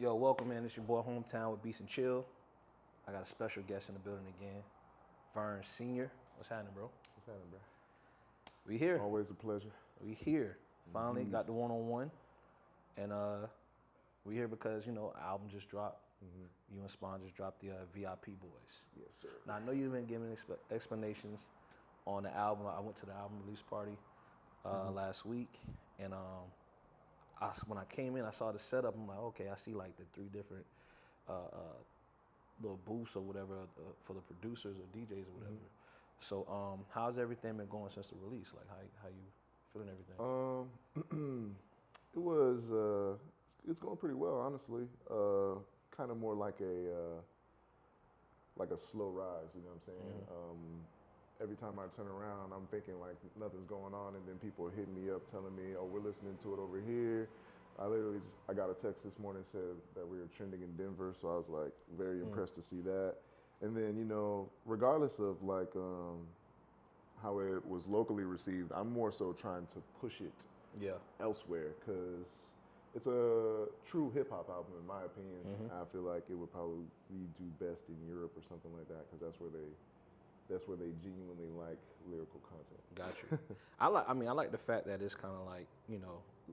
Yo, welcome, man. It's your boy Hometown with BEATSNCHILL. I got a special guest in the building again, Vern Sr. What's happening, bro? What's happening, bro? We here. Always a pleasure. We here. Finally Indeed. got the one-on-one, and we here because album just dropped. You and Spon just dropped the V.I.P Boys. Yes, sir. Now I know you've been giving explanations on the album. I went to the album release party last week, and when I came in, I saw the setup. I'm like, okay, I see like the three different little booths or whatever for the producers or DJs or whatever. So, how's everything been going since the release? Like, how you feeling everything? It's going pretty well, honestly. Kind of more like a slow rise. You know what I'm saying? Every time I turn around, I'm thinking like nothing's going on, and then people are hitting me up telling me, "Oh, we're listening to it over here." I got a text this morning that said that we were trending in Denver, so I was like very impressed to see that. And then regardless of like how it was locally received, I'm more so trying to push it elsewhere because it's a true hip hop album in my opinion. I feel like it would probably do best in Europe or something like that because that's where they genuinely like lyrical content. Got you. I like the fact that it's kind of like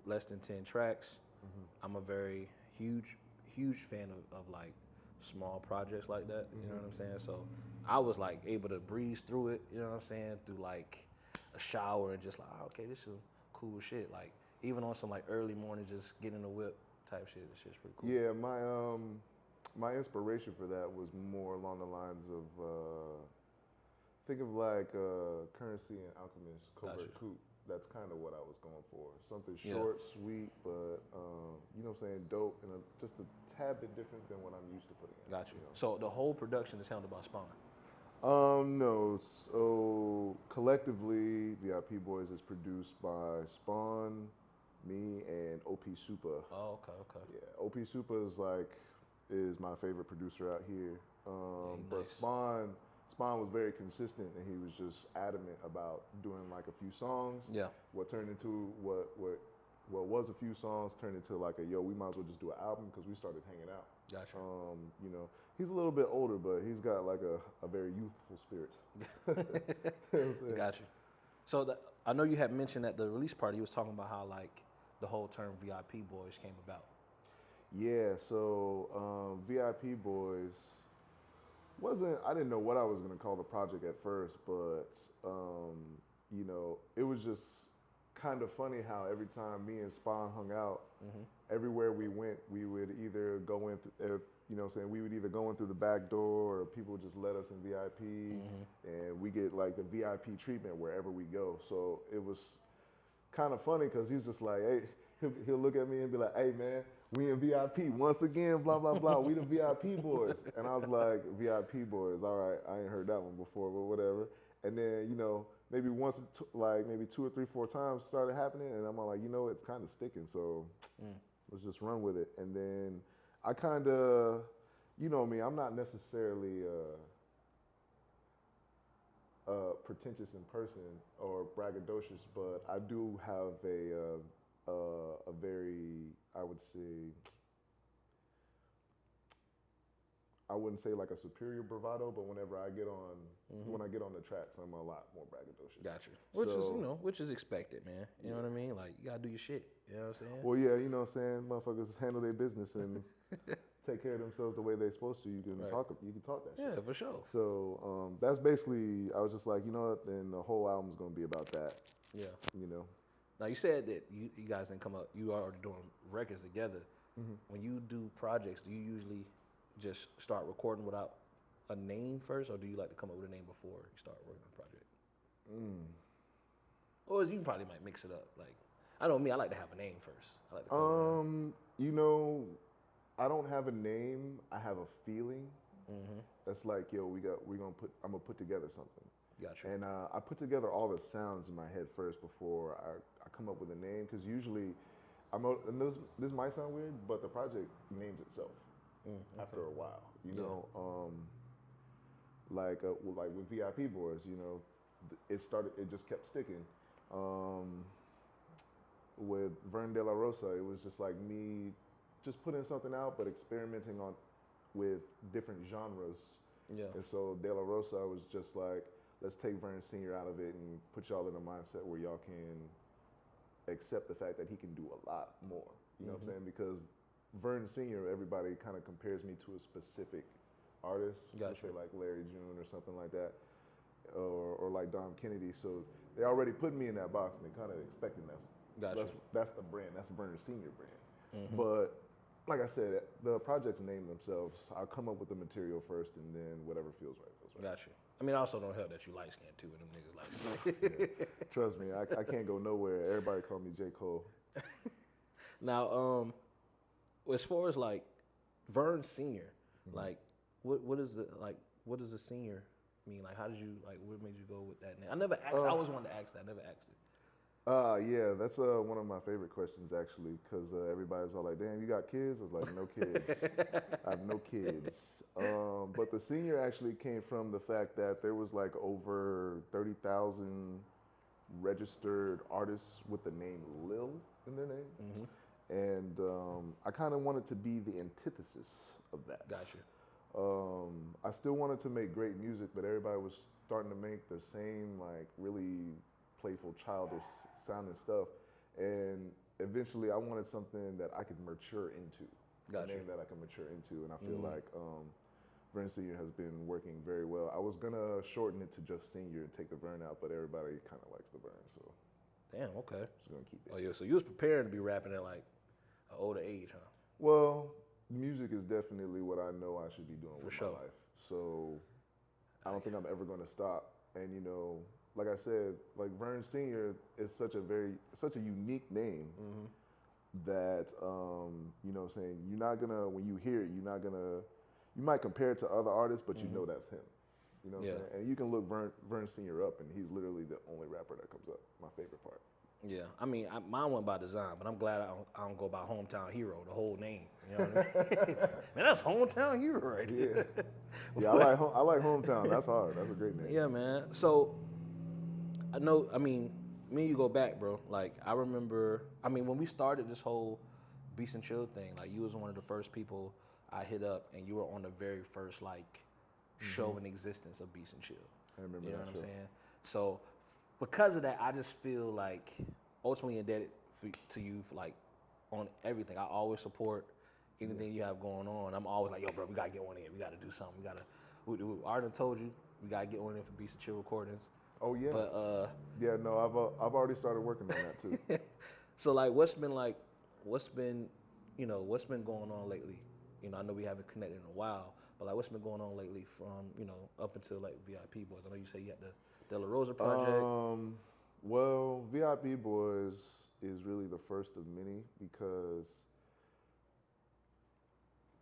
less than 10 tracks. I'm a very huge fan of like small projects like that. You know what I'm saying? So I was like able to breeze through it. You know what I'm saying? Through like a shower and just like, oh, okay, this is cool shit. Like even on some like early morning, just getting in the whip type shit. This shit's pretty cool. Yeah, my inspiration for that was more along the lines of. Think of like Currency and Alchemist, Covert Coupe. That's kind of what I was going for. Something short, sweet, but you know what I'm saying, dope, and just a tad bit different than what I'm used to putting in. Got you. So the whole production is handled by Spon? No. So collectively, V.I.P Boys is produced by Spon, me, and OP Supa. Oh, okay. Yeah, OP Supa is my favorite producer out here. But nice. Spon was very consistent, and he was just adamant about doing like a few songs. Yeah. What turned into what was a few songs turned into like we might as well just do an album because we started hanging out. Gotcha. He's a little bit older, but he's got like a very youthful spirit. Got you. So I know you had mentioned at the release party, you was talking about how like the whole term V.I.P Boys came about. Yeah. So V.I.P Boys. I didn't know what I was gonna call the project at first, but it was just kind of funny how every time me and Spon hung out, everywhere we went, we would either go in, we would either go in through the back door, or people would just let us in VIP, and we get like the VIP treatment wherever we go. So it was kind of funny because he's just like, hey, he'll look at me and be like, hey man, we in VIP once again, blah, blah, blah. We the VIP boys. And I was like, VIP boys, all right, I ain't heard that one before, but whatever. And then, maybe once, maybe 2 or 3, 4 times started happening. And I'm like, it's kind of sticking. So let's just run with it. And then I kind of, me, I'm not necessarily pretentious in person or braggadocious, but I do have a very, I would say, I wouldn't say like a superior bravado, but whenever I get on, when I get on the tracks, I'm a lot more braggadocious. Gotcha. Which is expected, man. You know what I mean? Like you gotta do your shit. You know what I'm saying? Well, yeah, you know what I'm saying. Motherfuckers handle their business and take care of themselves the way they're supposed to. You can talk that shit. Yeah, for sure. So that's basically. I was just like, you know what? Then the whole album's gonna be about that. Yeah. Now you said that you guys didn't come up. You are already doing records together. When you do projects, do you usually just start recording without a name first, or do you like to come up with a name before you start working on a project? Or you probably might mix it up. Like I know me, I like to have a name first. I like to I don't have a name. I have a feeling. That's like, yo, I'm gonna put together something. Gotcha. And I put together all the sounds in my head first before I come up with a name, because usually, and this might sound weird, but the project names itself after a while. Like with V.I.P Boys, it just kept sticking. With Vern De La Rosa, it was just like me just putting something out, but experimenting with different genres. Yeah. And so De La Rosa was just like, let's take Vern Sr. out of it and put y'all in a mindset where y'all can accept the fact that he can do a lot more. You know what I'm saying? Because Vern Sr., everybody kind of compares me to a specific artist. Let's say like Larry June or something like that, or like Dom Kennedy. So they already put me in that box, and they kind of expecting that's the brand. That's Vern Sr. brand. But like I said, the projects name themselves. I'll come up with the material first, and then whatever feels right, feels right. Got you. I mean, I also don't help that you light skinned too, and them niggas like. Yeah. Trust me, I can't go nowhere. Everybody call me J. Cole. Now, as far as like Vern Sr., like what does the senior mean? Like, how did you what made you go with that name? I never asked. I always wanted to ask that. I never asked it. Yeah, that's one of my favorite questions actually, because everybody's all like, "Damn, you got kids?" I was like, "No kids. I have no kids." But the senior actually came from the fact that there was like over 30,000 registered artists with the name Lil in their name, and I kind of wanted to be the antithesis of that. Gotcha. I still wanted to make great music, but everybody was starting to make the same like really playful, childish sounding stuff, and eventually I wanted something that I could mature into, a name that I can mature into, and I feel like Vern Senior has been working very well. I was gonna shorten it to just Senior and take the Vern out, but everybody kind of likes the Vern, so. Damn, okay. Just gonna keep it. Oh yeah, so you was prepared to be rapping at like an older age, huh? Well, music is definitely what I know I should be doing with my life, so I don't think I'm ever gonna stop, and you know, like I said, like Vern Senior is such a unique name that, you know what I'm saying, you're not gonna, when you hear it, you might compare it to other artists, but you know that's him. You know what I'm saying? And you can look Vern Senior up, and he's literally the only rapper that comes up, my favorite part. Yeah, I mean, mine went by design, but I'm glad I don't go by Hometown Hero, the whole name. You know what I mean? Man, that's Hometown Hero right there. Yeah, I like Hometown. That's hard. That's a great name. Yeah, man. So, I know, I mean, me and you go back, bro. Like, I remember, I mean, when we started this whole Beats and Chill thing, like, you was one of the first people I hit up, and you were on the very first, like, show in existence of Beats and Chill. I remember that. You know what I'm saying? So, because of that, I just feel like ultimately indebted to you for like on everything. I always support anything you have going on. I'm always like, yo, bro, we gotta get one in. We gotta do something. I already told you we gotta get one in for Beats and Chill recordings. Oh yeah. But yeah, no, I've already started working on that too. So like, what's been going on lately? You know, I know we haven't connected in a while, but like, what's been going on lately from up until like V.I.P Boys? I know you say you had the De La Rosa project. Well, V.I.P Boys is really the first of many because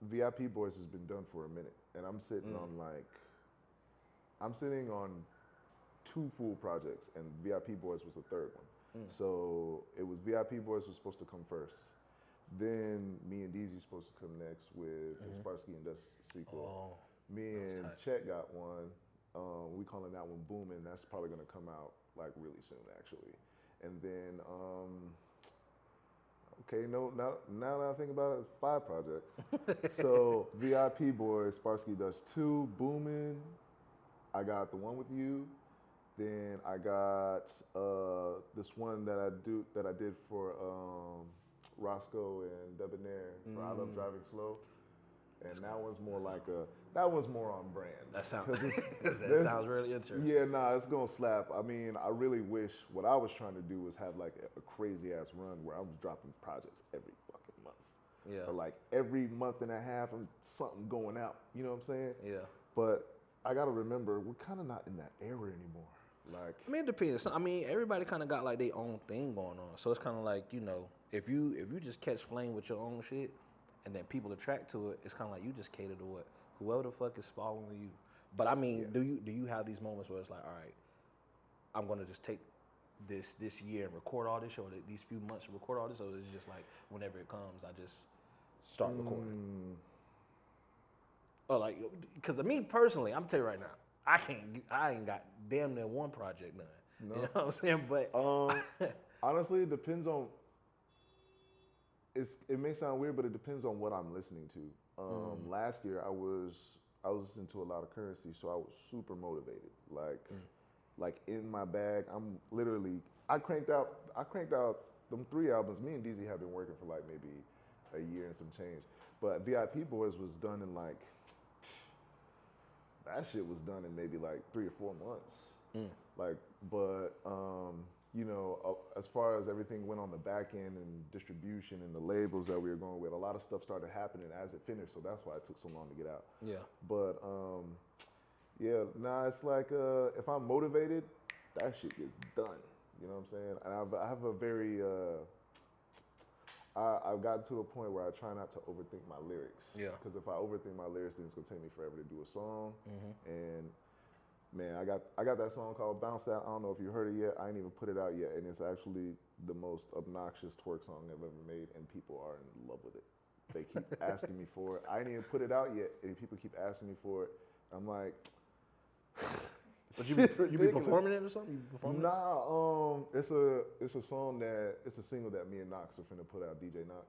V.I.P Boys has been done for a minute, and I'm sitting on 2 full projects, and V.I.P Boys was the third one. So it was V.I.P Boys was supposed to come first. Then me and DZ supposed to come next with the Sparsky and Dust sequel. Me and Chet got one. We calling that one Boomin'. That's probably gonna come out like really soon, actually. And then, now that I think about it, it's 5 projects. So V.I.P Boys, Sparsky Dust 2, Boomin'. I got the one with you. Then I got this one that I did for Roscoe and Debonair for I Love Driving Slow. And that one's more on brand. That sounds really interesting. Yeah, it's gonna slap. I mean, I really wish what I was trying to do was have like a crazy ass run where I was dropping projects every fucking month. Yeah. Or like every month and a half, something going out. You know what I'm saying? Yeah. But I gotta remember, we're kind of not in that era anymore. Like, I mean, it depends. I mean, everybody kind of got like their own thing going on. So it's kind of like, if you just catch flame with your own shit, and then people attract to it, it's kind of like you just cater to what whoever the fuck is following you. But I mean, do you have these moments where it's like, all right, I'm gonna just take this year and record all this, or these few months to record all this, or it's just like whenever it comes, I just start recording? Or like, because me personally, I'm telling you right now, I ain't got damn near one project done. No. You know what I'm saying? But honestly, it depends on. Honestly, it depends on. Like, I said, it depends on what I'm doing. Like, if I'm doing something, I'm gonna do it. If I'm doing something, I'm gonna do it. You know what I'm saying? Like, if I'm doing something, I'm gonna do it. You know what I'm saying? it may sound weird, but it depends on what I'm listening to. Last year I was listening to a lot of Currency, so I was super motivated. Like in my bag, I'm literally I cranked out them 3 albums. Me and DZ have been working for like maybe a year and some change. But V.I.P Boys was done in like that shit was done in maybe like 3 or 4 months. Like, but you know, as far as everything went on the back end and distribution and the labels that we were going with, a lot of stuff started happening as it finished. So that's why it took so long to get out. Yeah. But yeah, nah, it's like if I'm motivated, that shit gets done. You know what I'm saying? And I have a very I've gotten to a point where I try not to overthink my lyrics. Yeah. Because if I overthink my lyrics, then it's gonna take me forever to do a song. And man, I got that song called Bounce That. I don't know if you heard it yet. I ain't even put it out yet, and it's actually the most obnoxious twerk song I've ever made, and people are in love with it. They keep asking me for it. I ain't even put it out yet, and people keep asking me for it. I'm like, but you be performing it or something? You performing Nah, it's a song it's a single that me and Knox are finna put out, DJ Knox.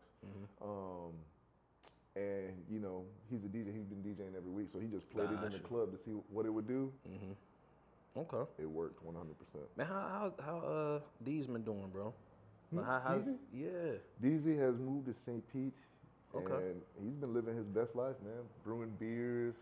And you know, he's a DJ. He's been DJing every week, so he just played it in the club to see what it would do. Okay. It worked 100%. Man, how D's been doing, bro? DZ? Yeah. DZ has moved to St. Pete, Okay. and he's been living his best life, man. Brewing beers.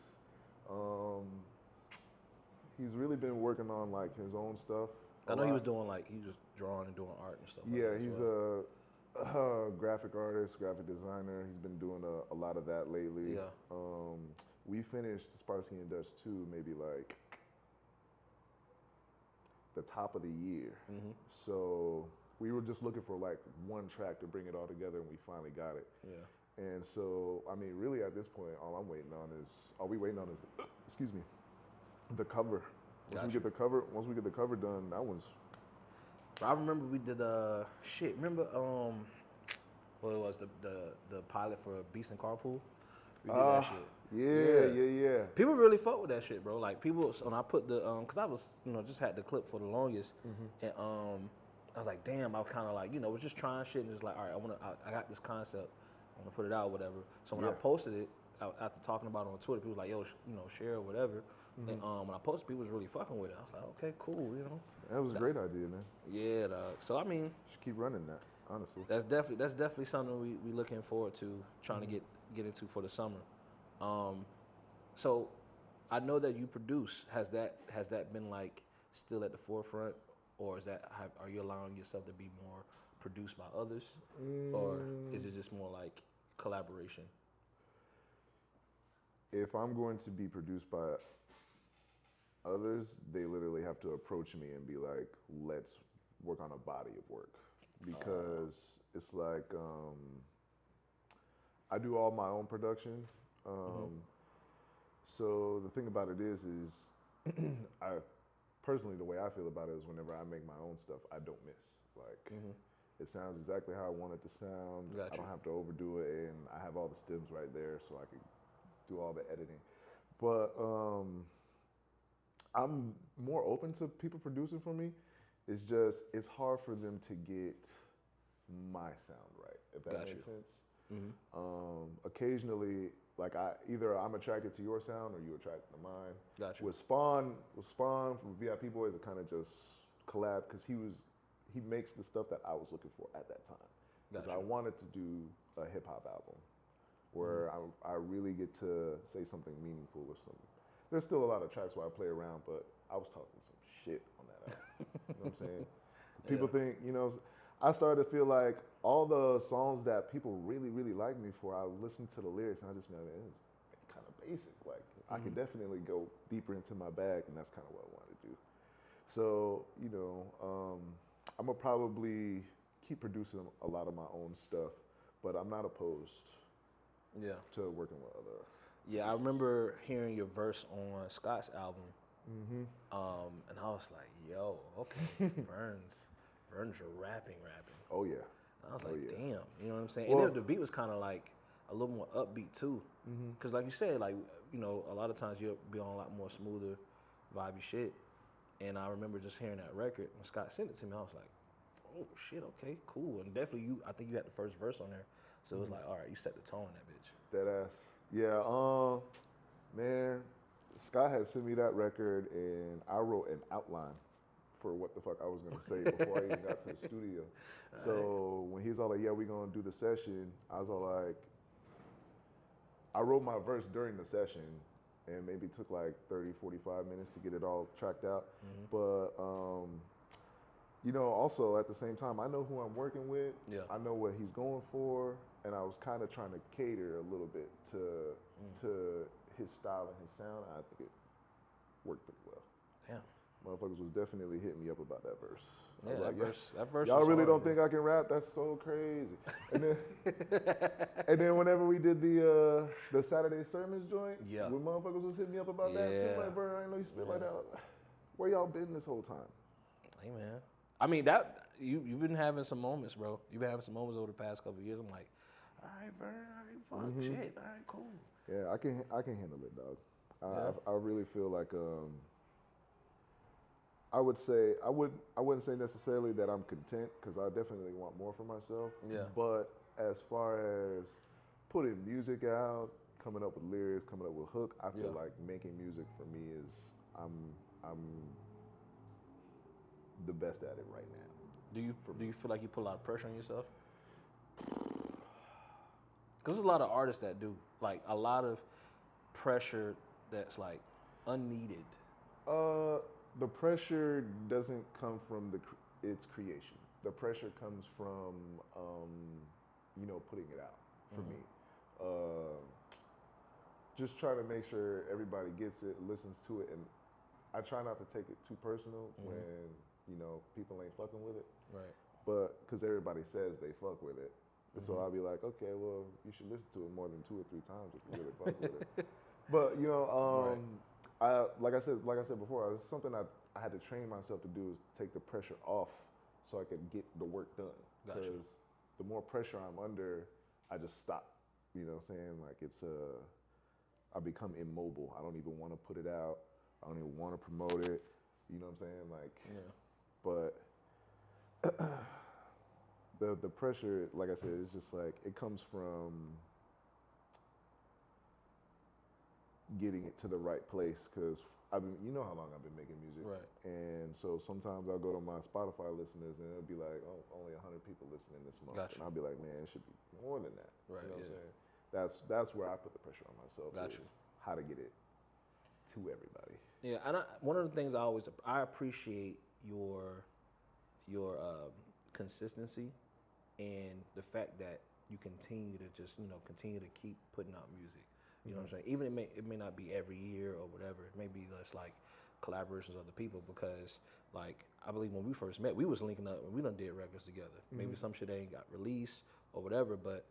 He's really been working on like his own stuff. I know he was doing he was drawing and doing art and stuff. Yeah, like that, he's a graphic artist, graphic designer. He's been doing a lot of that lately. Yeah. We finished Sparsky and Dutch 2 maybe like the top of the year. So we were just looking for like one track to bring it all together, and we finally got it. Yeah. And so, I mean, really at this point, all we waiting on is, excuse me, the cover. Once we get the cover done, that one's. I remember we did shit. Remember what it was the pilot for Beats and Carpool. We did that shit. Yeah. People really fuck with that shit, bro. Like people, when I put the cause I was just had the clip for the longest, and I was like, damn, I was kind of like was just trying shit and just like, all right, I got this concept, I want to put it out, whatever. So when I posted it after talking about it on Twitter, people was like, yo, share or whatever. And when I posted, people was really fucking with it. I was like, okay, cool, That was a great idea, man. Yeah, dog. So I mean, should keep running that, honestly. That's definitely something we looking forward to trying to get into for the summer. So I know that you produce. Has that been like still at the forefront, or are you allowing yourself to be more produced by others, or is it just more like collaboration? If I'm going to be produced by others, they literally have to approach me and be like, let's work on a body of work. Because it's like, I do all my own production. So the thing about it is I personally, the way I feel about it is whenever I make my own stuff, I don't miss. Like, it sounds exactly how I want it to sound. I don't have to overdo it, and I have all the stems right there so I can do all the editing. But I'm more open to people producing for me. It's hard for them to get my sound right, if that makes sense. Occasionally, like I'm attracted to your sound or you attracted to mine. Gotcha. With Spon from V.I.P Boys, it kind of just collabed because he makes the stuff that I was looking for at that time. Because I wanted to do a hip hop album where I really get to say something meaningful or something. There's still a lot of tracks where I play around, but I was talking some shit on that album. You know what I'm saying? People think, I started to feel like all the songs that people really, really like me for, I listened to the lyrics and I just, man, it's kind of basic. Like, I could definitely go deeper into my bag, and that's kind of what I want to do. So, I'm going to probably keep producing a lot of my own stuff, but I'm not opposed to working with other. Yeah, I remember hearing your verse on Scott's album, and I was like, "Yo, okay, Vern's rapping." Oh yeah. And I was like, "Damn," you know what I'm saying? Well, and then the beat was kind of like a little more upbeat too, because like you said, like a lot of times you'll be on a lot more smoother, vibey shit. And I remember just hearing that record when Scott sent it to me. I was like, "Oh shit, okay, cool." And definitely I think you had the first verse on there. So it was like, all right, you set the tone in that bitch. Dead ass. Yeah, man, Scott had sent me that record, and I wrote an outline for what the fuck I was gonna say before I even got to the studio. So when he's all like, yeah, we gonna do the session, I was all like, I wrote my verse during the session, and maybe took like 30, 45 minutes to get it all tracked out. But, you know, also at the same time, I know who I'm working with. Yeah. I know what he's going for, and I was kind of trying to cater a little bit to his style and his sound. I think it worked pretty well. Damn. Motherfuckers was definitely hitting me up about that verse. I Yeah, was like, that verse y'all was really hard, don't man. think I can rap? That's so crazy. And then whenever we did the Saturday sermons joint, Yeah. when motherfuckers was hitting me up about that too, like, bro, I didn't know you spit like that. Where y'all been this whole time? Hey, man. I mean, that you've been having some moments, bro. You've been having some moments over the past couple of years. I'm like, all right, Vern, all right, fuck, shit, all right, cool. Yeah, I can handle it, dog. I really feel like I would say I wouldn't say necessarily that I'm content, because I definitely want more for myself. Yeah. But as far as putting music out, coming up with lyrics, coming up with hook, I feel like making music for me is I'm the best at it right now. Do you feel like you put a lot of pressure on yourself? Because there's a lot of artists that do, like, a lot of pressure that's like unneeded. The pressure doesn't come from its creation. The pressure comes from you know, putting it out for me. Just trying to make sure everybody gets it, listens to it, and I try not to take it too personal when, you know, people ain't fucking with it. Right. But because everybody says they fuck with it, so I'll be like, okay, well, you should listen to it more than 2 or 3 times if you really fuck with it. But you know, like I said before, it's something I had to train myself to do, is take the pressure off so I could get the work done. Because the more pressure I'm under, I just stop. You know what I'm saying? Like I become immobile. I don't even want to put it out. I don't even want to promote it. You know what I'm saying? Like, but the pressure, like I said, it's just like, it comes from getting it to the right place. Because you know how long I've been making music, right? And so sometimes I'll go to my Spotify listeners and it'll be like, oh, only 100 people listening this month, and I'll be like, man, it should be more than that. Right. You know what I'm saying? That's where I put the pressure on myself. How to get it to everybody. Yeah, and one of the things I appreciate your consistency, and the fact that you continue to just, you know, continue to keep putting out music. You know what I'm saying? Even it may not be every year or whatever. It may be just like collaborations with other people, because like I believe when we first met, we was linking up and we done did records together. Maybe some shit ain't got released or whatever, but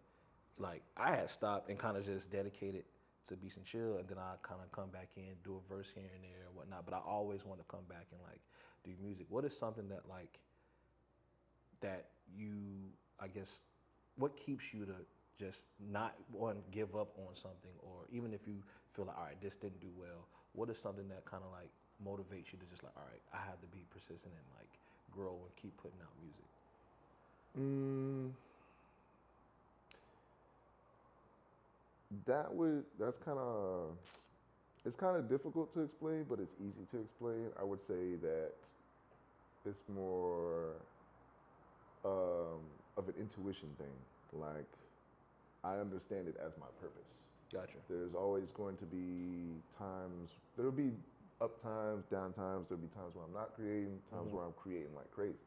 like I had stopped and kind of just dedicated to BEATSNCHILL, and then I kind of come back in, do a verse here and there and whatnot. But I always want to come back and like do music. What is something that like that you, I guess, what keeps you to just not want to give up on something, or even if you feel like, all right, this didn't do well, what is something that kind of like motivates you to just like, all right, I have to be persistent and like grow and keep putting out music? That's kind of, it's kind of difficult to explain, but it's easy to explain. I would say that it's more of an intuition thing. Like, I understand it as my purpose. Gotcha. There's always going to be times, there'll be up times, down times, there'll be times where I'm not creating, times where I'm creating like crazy.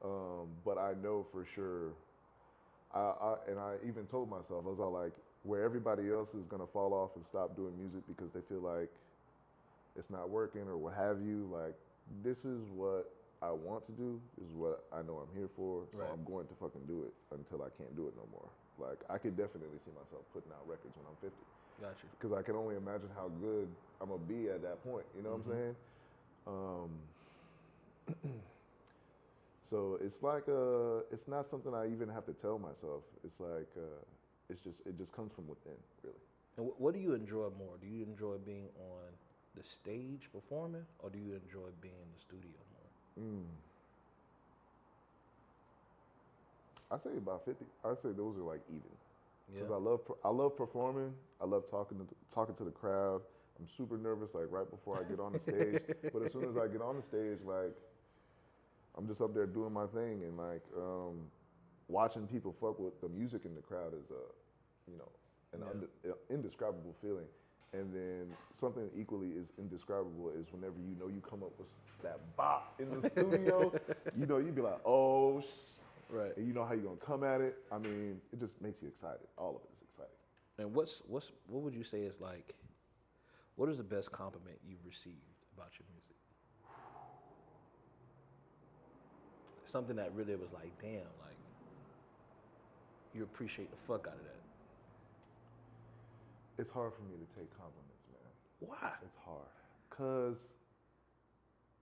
But I know for sure, and I even told myself, I was all like, where everybody else is gonna fall off and stop doing music because they feel like it's not working or what have you, like, this is what I want to do, this is what I know I'm here for, so I'm going to fucking do it until I can't do it no more. Like, I could definitely see myself putting out records when I'm 50. Gotcha. Because I can only imagine how good I'm gonna be at that point, you know what I'm saying? So it's like, it's not something I even have to tell myself. It's like, it just comes from within, really. And what do you enjoy more? Do you enjoy being on the stage performing, or do you enjoy being in the studio more? I'd say about 50. I'd say those are like even. because I love performing. I love talking to the crowd. I'm super nervous like right before I get on the stage, but as soon as I get on the stage, like I'm just up there doing my thing, and like watching people fuck with the music in the crowd is an indescribable feeling. And then something equally is indescribable is whenever you come up with that bop in the studio, you'd be like, oh, right. And you know how you're gonna come at it. I mean, it just makes you excited. All of it is exciting. And what would you say is like, what is the best compliment you've received about your music? Something that really was like, damn, like you appreciate the fuck out of that. It's hard for me to take compliments, man. Why? It's hard. Because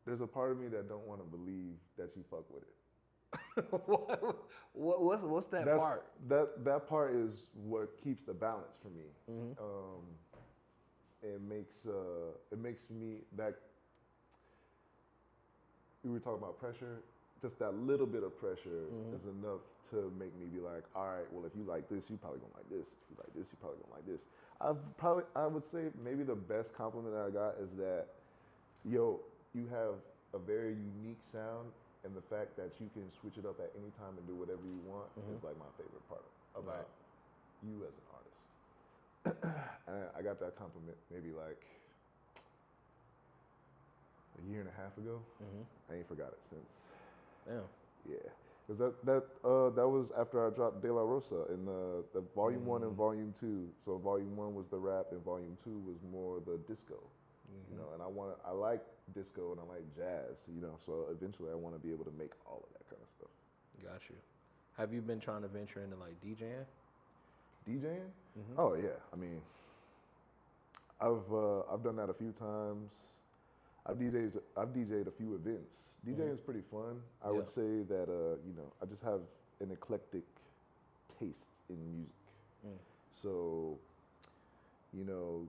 there's a part of me that don't want to believe that you fuck with it. What's that part? That part is what keeps the balance for me. Mm-hmm. It makes me that, we were talking about pressure, just that little bit of pressure is enough to make me be like, all right, well, if you like this, you probably gonna like this. If you like this, you probably gonna like this. I would say maybe the best compliment that I got is that, yo, you have a very unique sound, and the fact that you can switch it up at any time and do whatever you want is like my favorite part about you as an artist. And I got that compliment maybe like a year and a half ago. I ain't forgot it since. Damn. Yeah. Because that was after I dropped De La Rosa in the volume 1 and volume 2. So volume 1 was the rap, and volume 2 was more the disco. And I like disco and I like jazz. So eventually I want to be able to make all of that kind of stuff. Got you. Have you been trying to venture into like DJing? DJing? Oh yeah. I mean, I've done that a few times. I've DJ'd a few events. DJing is pretty fun. I would say that I just have an eclectic taste in music. So, you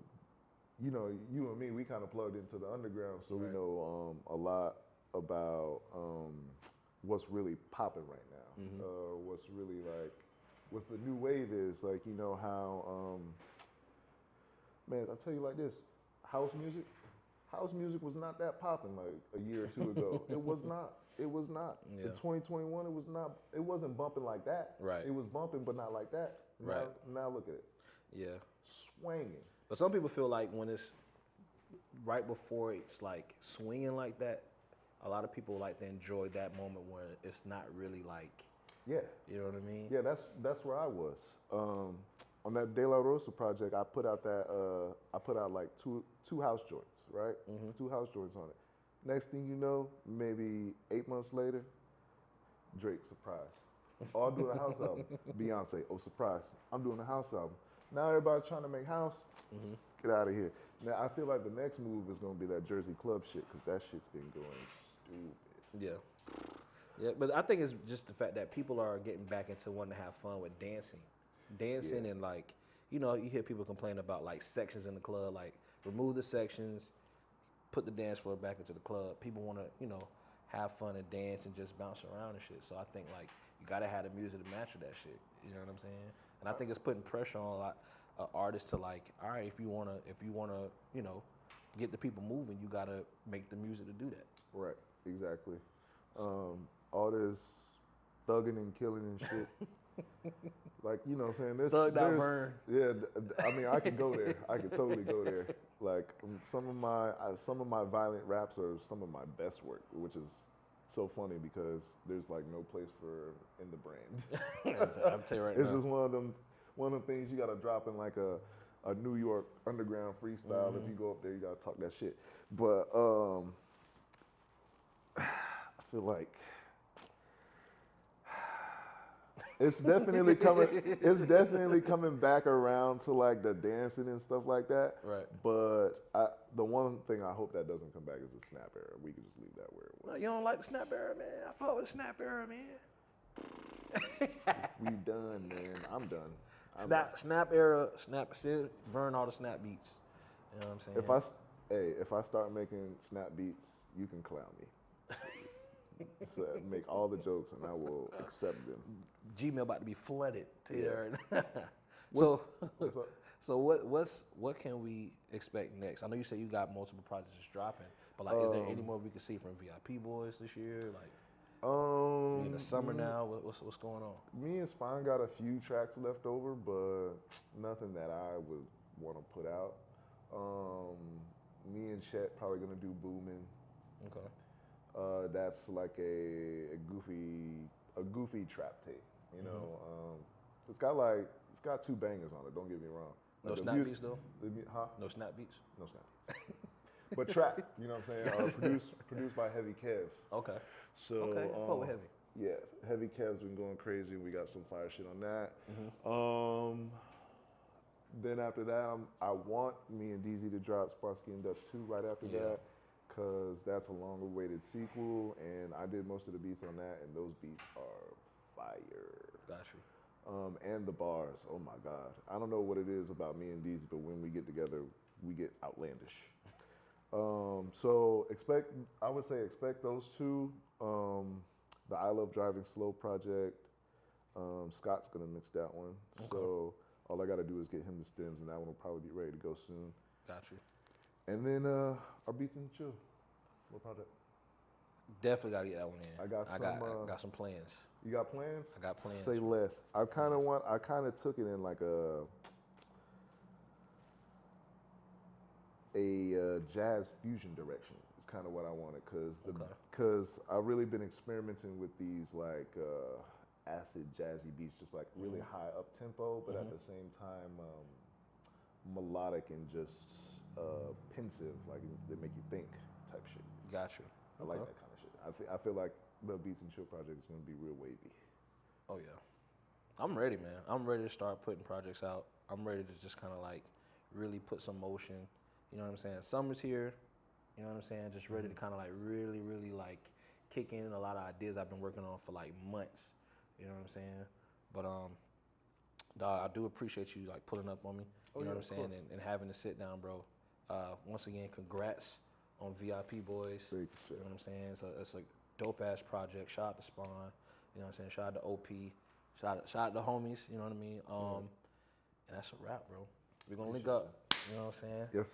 and me, we kind of plugged into the underground, so we know a lot about what's really popping right now. What's really like, what the new wave is. Like, how, man, I'll tell you like this, house music was not that popping like a year or two ago. It was not. Yeah. In 2021, it wasn't bumping like that. Right. It was bumping, but not like that. Right. Now look at it. Yeah. Swinging. But some people feel like when it's right before it's like swinging like that, a lot of people like to enjoy that moment where it's not really like, yeah. You know what I mean? Yeah, that's where I was. On that De La Rosa project, I put out like two house joints, right? 2 house joints on it. Next thing you know, maybe 8 months later, Drake, surprise. Oh, I'm doing a house album. Beyonce, oh, surprise. I'm doing a house album. Now everybody trying to make house. Get out of here. Now I feel like the next move is going to be that Jersey club shit, because that shit's been going stupid. Yeah, but I think it's just the fact that people are getting back into wanting to have fun with dancing and like, you hear people complain about like sections in the club, like remove the sections, put the dance floor back into the club. People want to, have fun and dance and just bounce around and shit. So I think like you gotta have the music to match with that shit. You know what I'm saying? And I think it's putting pressure on a lot of artists to like, all right, if you wanna, get the people moving, you gotta make the music to do that. Right, exactly. All this thugging and killing and shit. Like, you know what I'm saying? Thugged out Vern. Yeah, I mean, I could go there. I could totally go there. Like, some of my violent raps are some of my best work, which is so funny because there's like no place for in the brand. I'll tell you right now. It's just one of them things you gotta drop in like a New York underground freestyle. If you go up there, you gotta talk that shit. But I feel like it's definitely coming back around to like the dancing and stuff like that. Right. But the one thing I hope that doesn't come back is the snap era. We can just leave that where it was. No, you don't like the snap era, man? I fuck with the snap era, man. We done, man. I'm done. Snap era, Sid, Vern, all the snap beats. You know what I'm saying? If I start making snap beats, you can clown me. So make all the jokes and I will accept them. Gmail about to be flooded. What's up? So what can we expect next? I know you said you got multiple projects dropping, but like, is there any more we can see from V.I.P Boys this year? Like, we in the summer now. What's going on? Me and Spon got a few tracks left over, but nothing that I would want to put out. Me and Chet probably gonna do Boomin'. Okay. That's like a goofy trap tape. You know, it's got 2 bangers on it. Don't get me wrong. No Like snap beats though. Huh? No snap beats. No snap beats. But trap. You know what I'm saying? Produced by Heavy Kev. Okay. So okay. Fuck with Heavy. Yeah, Heavy Kev's been going crazy, and we got some fire shit on that. Then after that, I want me and DZ to drop Sparsky and Dutch 2 right after that, because that's a long-awaited sequel, and I did most of the beats on that, and those beats are fire. Got you. And the bars, oh my God. I don't know what it is about me and DZ, but when we get together, we get outlandish. So I would say expect those 2. The I Love Driving Slow project, Scott's gonna mix that one. Okay. So all I gotta do is get him the stems, and that one will probably be ready to go soon. Got you. And then our Beats and Chill. What project? Definitely gotta get that one in. I got some plans. You got plans? I got plans. Say less. I kind of took it in like a jazz fusion direction. It's kind of what I wanted, because I've really been experimenting with these like acid jazzy beats, just like really high up tempo, but at the same time melodic and just pensive, like they make you think type shit. Got you. I like that kind of shit. I feel like the Beats and Chill project is going to be real wavy. Oh yeah, I'm ready, man. I'm ready to start putting projects out. I'm ready to just kind of like really put some motion. You know what I'm saying? Summer's here. You know what I'm saying? Just ready to kind of like really, really like kick in a lot of ideas I've been working on for like months. You know what I'm saying? But dog, I do appreciate you like pulling up on me. You know what I'm saying? And having to sit down, bro. Once again, congrats on V.I.P Boys. Thank you, you know what I'm saying? So it's a dope ass project. Shout out to Spon. You know what I'm saying? Shout out to OP. Shout out to homies. You know what I mean? And that's a wrap, bro. We're gonna link up. You know what I'm saying? Yes, sir.